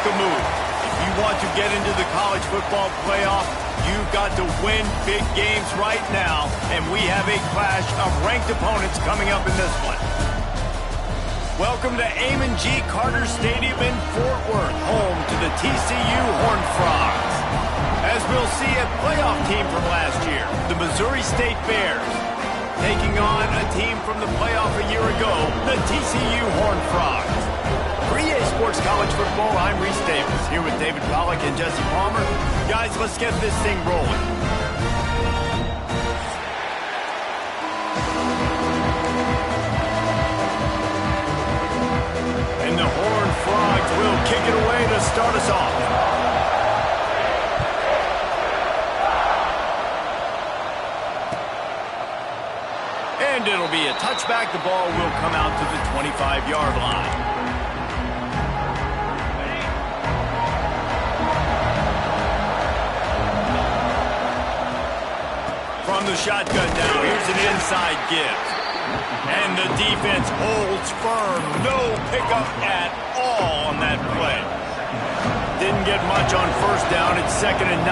make a move. If you want to get into the college football playoff, you've got to win big games right now, and we have a clash of ranked opponents coming up in this one. Welcome to Amon G. Carter Stadium in Fort Worth, home to the TCU Horned Frogs. As we'll see, a playoff team from last year, the Missouri State Bears, taking on a team from the playoff a year ago, the TCU Horned Frogs. For EA Sports College Football, I'm Reese Davis, here with David Pollack and Jesse Palmer. Guys, let's get this thing rolling. And the Horned Frogs will kick it away to start us off. And it'll be a touchback. The ball will come out to the 25-yard line. From the shotgun now, here's an inside give. And the defense holds firm. No pickup at all on that play. Didn't get much on first down. It's 2nd and 9.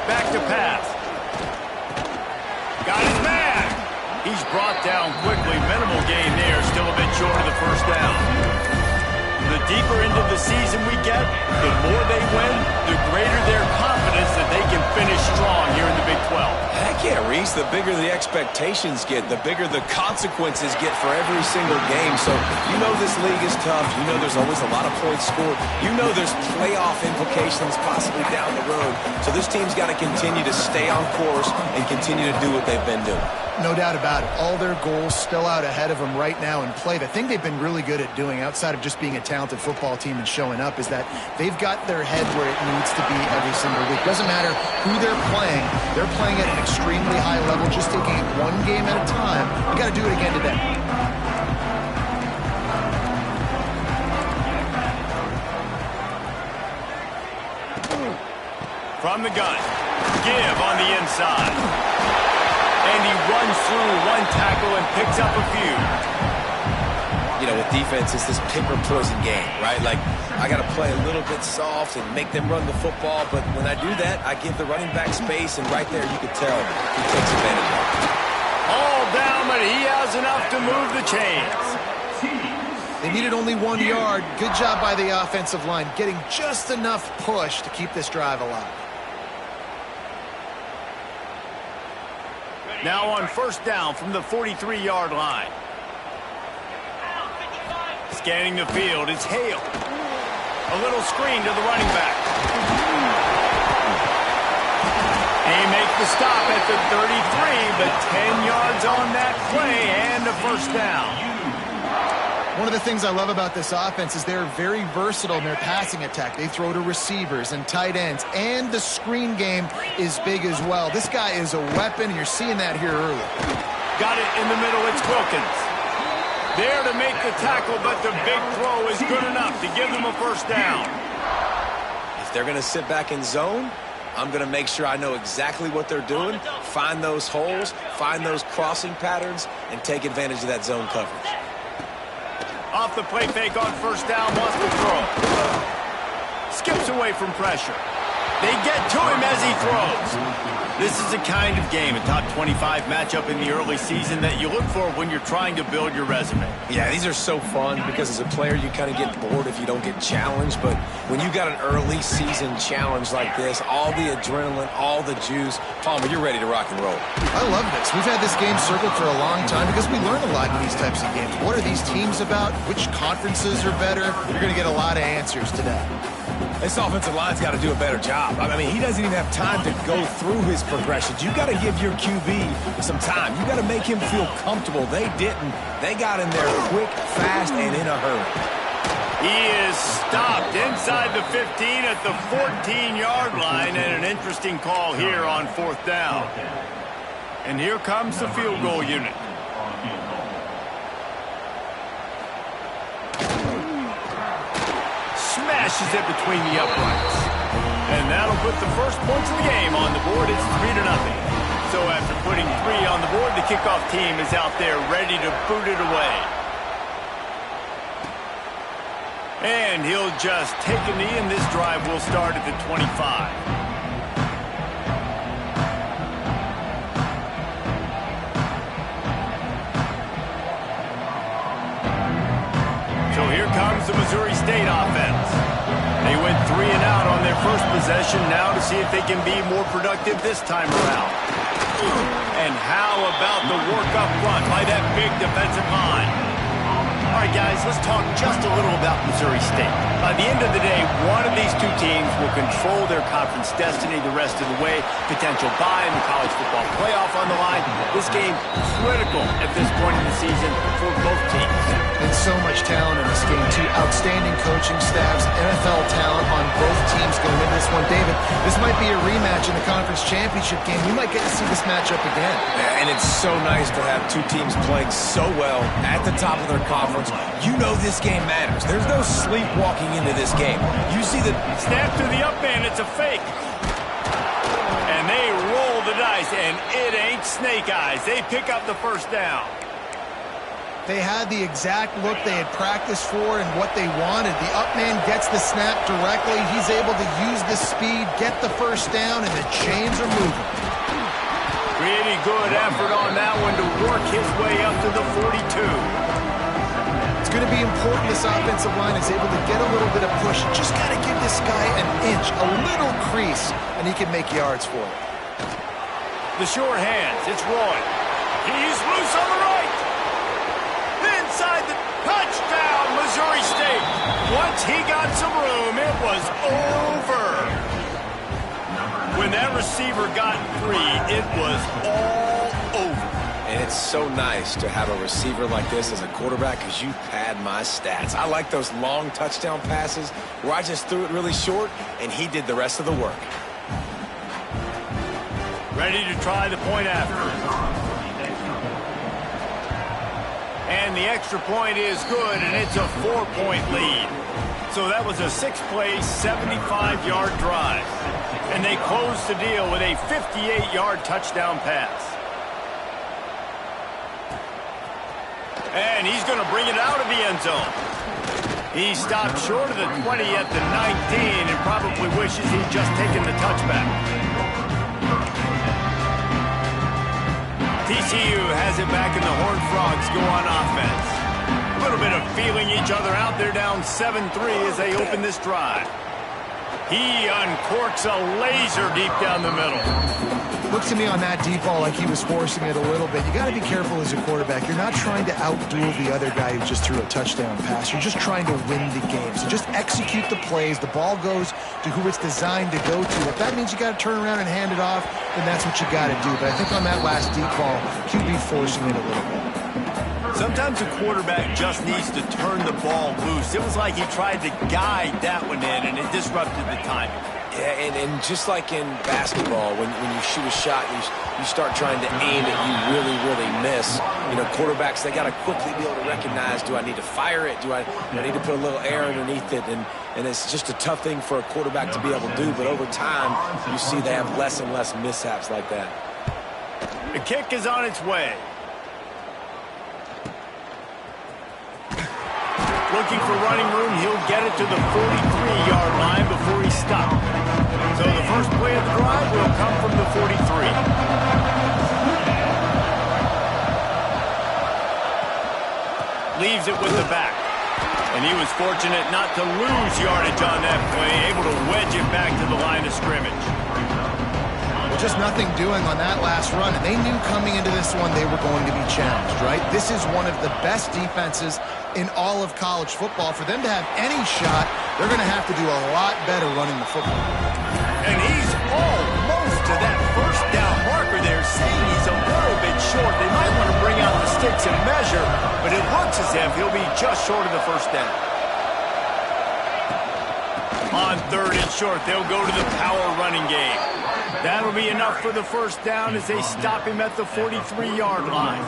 Back to pass. Got his man. He's brought down quickly. Minimal gain there. Still a bit short of the first down. The deeper into the season we get, the more they win, the greater their confidence that they can finish strong here in the Big 12. Heck yeah, Reese. The bigger the expectations get, the bigger the consequences get for every single game. So you know this league is tough. You know there's always a lot of points scored. You know there's playoff implications possibly down the road. So this team's got to continue to stay on course and continue to do what they've been doing. No doubt about it. All their goals still out ahead of them right now in play. The thing they've been really good at doing, outside of just being a talented football team and showing up, is that they've got their head where it needs to be every single week. Doesn't matter who they're playing at an extremely high level, just taking it one game at a time. You got to do it again today. From the gun, give on the inside. And he runs through one tackle and picks up a few. You know, with defense, it's this pick or poison game, right? Like, I got to play a little bit soft and make them run the football, but when I do that, I give the running back space, and right there you can tell he takes advantage of it. All down, but he has enough to move the chains. They needed only 1 yard. Good job by the offensive line, getting just enough push to keep this drive alive. Now on first down from the 43-yard line. Scanning the field, it's Hale. A little screen to the running back. They make the stop at the 33, but 10 yards on that play and a first down. One of the things I love about this offense is they're very versatile in their passing attack. They throw to receivers and tight ends, and the screen game is big as well. This guy is a weapon, and you're seeing that here early. Got it in the middle, it's Wilkins. There to make the tackle, but the big throw is good enough to give them a first down. If they're going to sit back in zone, I'm going to make sure I know exactly what they're doing, find those holes, find those crossing patterns, and take advantage of that zone coverage. Off the play fake on first down, wants to throw. Skips away from pressure. They get to him as he throws. This is a kind of game, a top 25 matchup in the early season that you look for when you're trying to build your resume. Yeah, these are so fun because as a player you kind of get bored if you don't get challenged, but when you got an early season challenge like this, all the adrenaline, all the juice, Palmer, you're ready to rock and roll. I love this. We've had this game circled for a long time because we learn a lot in these types of games. What are these teams about? Which conferences are better? You're going to get a lot of answers today. This offensive line's got to do a better job. I mean, he doesn't even have time to go through his progressions. You got to give your QB some time. You got to make him feel comfortable. They didn't. They got in there quick, fast, and in a hurry. He is stopped inside the 15 at the 14-yard line, and an interesting call here on fourth down. And here comes the field goal unit. Smashes it between the uprights. And that'll put the first points of the game on the board. It's 3-0. So after putting 3 on the board, the kickoff team is out there ready to boot it away. And he'll just take a knee, and this drive will start at the 25. So here comes the Missouri State offense. They went 3 and out on their first possession, now to see if they can be more productive this time around. And how about the work up front by that big defensive line? All right, guys, let's talk just a little about Missouri State. By the end of the day, one of these two teams will control their conference destiny the rest of the way. Potential bye in the college football playoff on the line. This game critical at this point in the season for both teams. And so much talent in this game, too. Outstanding coaching staffs, NFL talent on both teams going into this one. David, this might be a rematch in the conference championship game. We might get to see this matchup again. Yeah, and it's so nice to have two teams playing so well at the top of their conference. You know this game matters. There's no sleepwalking into this game. You see the snap to the up man. It's a fake. And they roll the dice, and it ain't snake eyes. They pick up the first down. They had the exact look they had practiced for and what they wanted. The up man gets the snap directly. He's able to use the speed, get the first down, and the chains are moving. Pretty good effort on that one to work his way up to the 42. It's going to be important this offensive line is able to get a little bit of push. You just got to give this guy an inch, a little crease, and he can make yards for it. The sure hands. It's Roy. He's loose on the right. Inside the touchdown, Missouri State. Once he got some room, it was over. When that receiver got free, it was all over. And it's so nice to have a receiver like this as a quarterback because you pad my stats. I like those long touchdown passes where I just threw it really short and he did the rest of the work. Ready to try the point after. And the extra point is good, and it's a 4-point lead. So that was a 6-play, 75-yard drive. And they closed the deal with a 58-yard touchdown pass. And he's going to bring it out of the end zone. He stopped short of the 20 at the 19 and probably wishes he'd just taken the touchback. TCU has it back, and the Horned Frogs go on offense. A little bit of feeling each other out. They're down 7-3 as they open this drive. He uncorks a laser deep down the middle. Looked to me on that deep ball like he was forcing it a little bit. You got to be careful as a quarterback. You're not trying to outduel the other guy who just threw a touchdown pass. You're just trying to win the game. So just execute the plays. The ball goes to who it's designed to go to. If that means you got to turn around and hand it off, then that's what you got to do. But I think on that last deep ball, QB forcing it a little bit. Sometimes a quarterback just needs to turn the ball loose. It was like he tried to guide that one in, and it disrupted the timing. Yeah, and just like in basketball, when you shoot a shot, you start trying to aim it, you really miss. You know, quarterbacks, they got to quickly be able to recognize, do I need to fire it? Do I need to put a little air underneath it? And it's just a tough thing for a quarterback to be able to do. But over time, you see they have less and less mishaps like that. The kick is on its way. Looking for running room, he'll get it to the 43-yard line before he stops. So the first play of the drive will come from the 43. Leaves it with the back. And he was fortunate not to lose yardage on that play, able to wedge it back to the line of scrimmage. Just nothing doing on that last run, and they knew coming into this one they were going to be challenged, right? This is one of the best defenses in all of college football. For them to have any shot, they're going to have to do a lot better running the football. And he's almost to that first down marker there, saying he's a little bit short. They might want to bring out the sticks and measure, but it looks as if he'll be just short of the first down. On 3rd and short, they'll go to the power running game. That'll be enough for the first down as they stop him at the 43-yard line.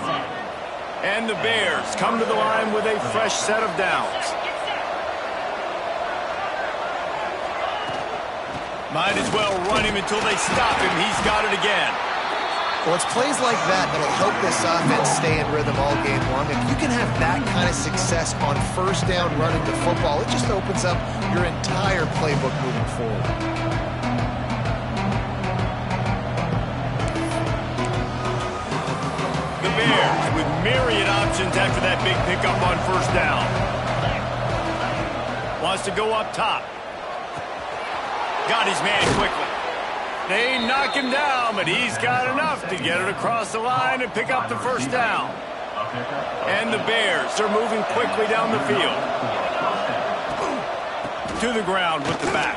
And the Bears come to the line with a fresh set of downs. Might as well run him until they stop him. He's got it again. Well, it's plays like that that'll help this offense stay in rhythm all game long. If you can have that kind of success on first down running the football, it just opens up your entire playbook moving forward. The Bears with myriad options after that big pickup on first down. Wants to go up top. Got his man quickly. They knock him down, but he's got enough to get it across the line and pick up the first down. And the Bears are moving quickly down the field. To the ground with the back.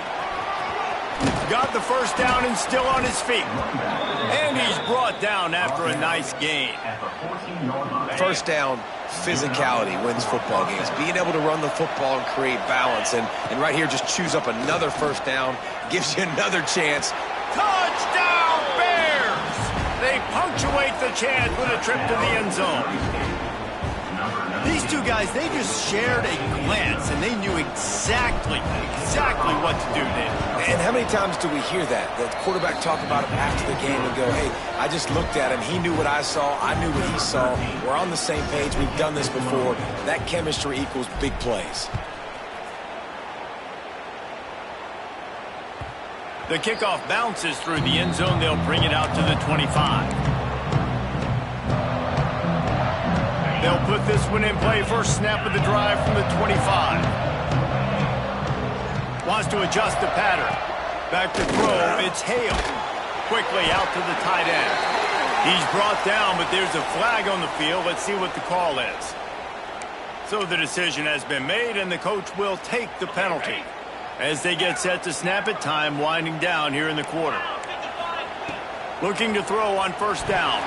Got the first down and still on his feet. And he's brought down after a nice gain. First down, physicality wins football games. Being able to run the football and create balance. And right here, just choose up another first down. Gives you another chance. Touchdown, Bears! They punctuate the chance with a trip to the end zone. These two guys, they just shared a glance, and they knew exactly what to do there. And how many times do we hear that? The quarterback talk about him after the game and go, hey, I just looked at him. He knew what I saw. I knew what he saw. We're on the same page. We've done this before. That chemistry equals big plays. The kickoff bounces through the end zone. They'll bring it out to the 25. They'll put this one in play. First snap of the drive from the 25. Wants to adjust the pattern. Back to throw. It's Hale. Quickly out to the tight end. He's brought down, but there's a flag on the field. Let's see what the call is. So the decision has been made, and the coach will take the penalty. As they get set to snap it, time winding down here in the quarter. Looking to throw on first down.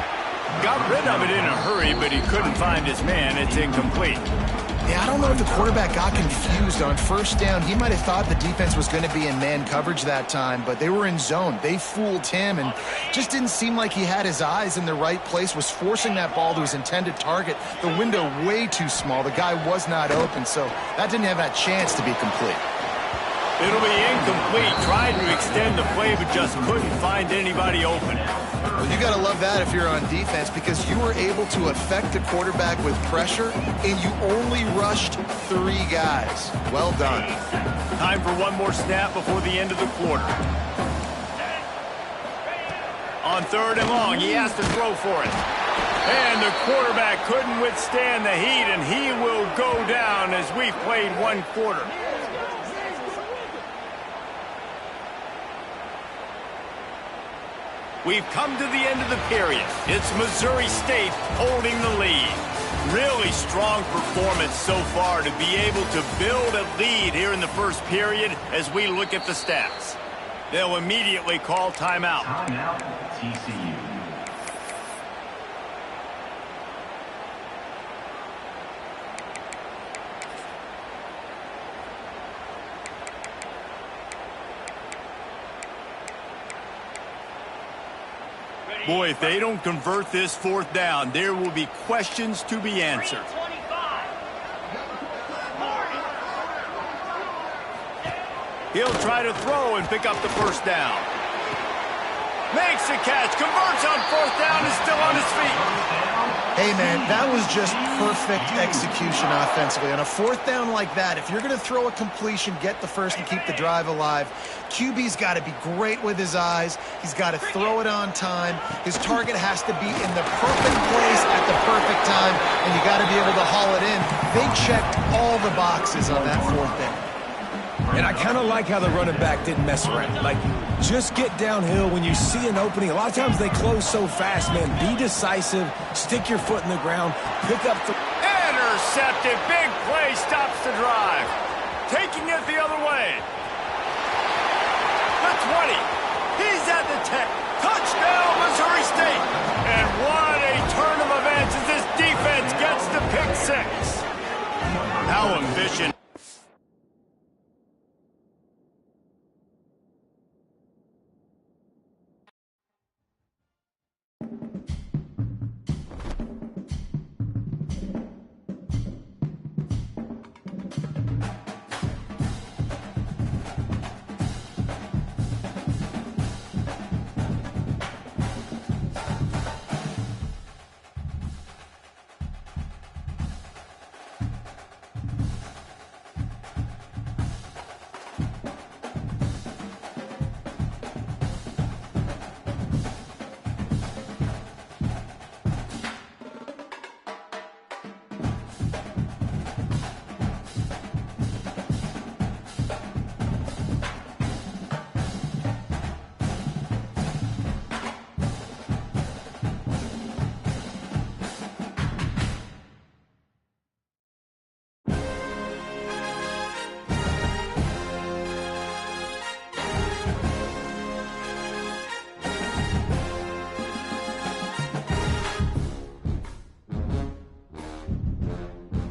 Got rid of it in a hurry, but he couldn't find his man. It's incomplete. Yeah, I don't know if the quarterback got confused on first down. He might have thought the defense was going to be in man coverage that time, but they were in zone. They fooled him and just didn't seem like he had his eyes in the right place, was forcing that ball to his intended target. The window way too small. The guy was not open, so that didn't have that chance to be complete. It'll be incomplete. Tried to extend the play, but just couldn't find anybody open. Well, you got to love that if you're on defense, because you were able to affect the quarterback with pressure, and you only rushed 3 guys. Well done. Time for one more snap before the end of the quarter. On third and long, he has to throw for it. And the quarterback couldn't withstand the heat, and he will go down as we've played one quarter. We've come to the end of the period. It's Missouri State holding the lead. Really strong performance so far to be able to build a lead here in the first period as we look at the stats. They'll immediately call timeout. Timeout, TCU. Boy, if they don't convert this fourth down, there will be questions to be answered. He'll try to throw and pick up the first down. Makes the catch, converts on fourth down, is still on his feet. Hey, man, that was just perfect execution offensively. On a fourth down like that, if you're going to throw a completion, get the first and keep the drive alive, QB's got to be great with his eyes. He's got to throw it on time. His target has to be in the perfect place at the perfect time, and you got to be able to haul it in. They checked all the boxes on that fourth down. And I kind of like how the running back didn't mess around. Like, just get downhill when you see an opening. A lot of times they close so fast, man. Be decisive. Stick your foot in the ground. Pick up the... Intercepted. Big play stops the drive. Taking it the other way. The 20. He's at the 10. Touchdown, Missouri State. And what a turn of events as this defense gets the pick six. How efficient.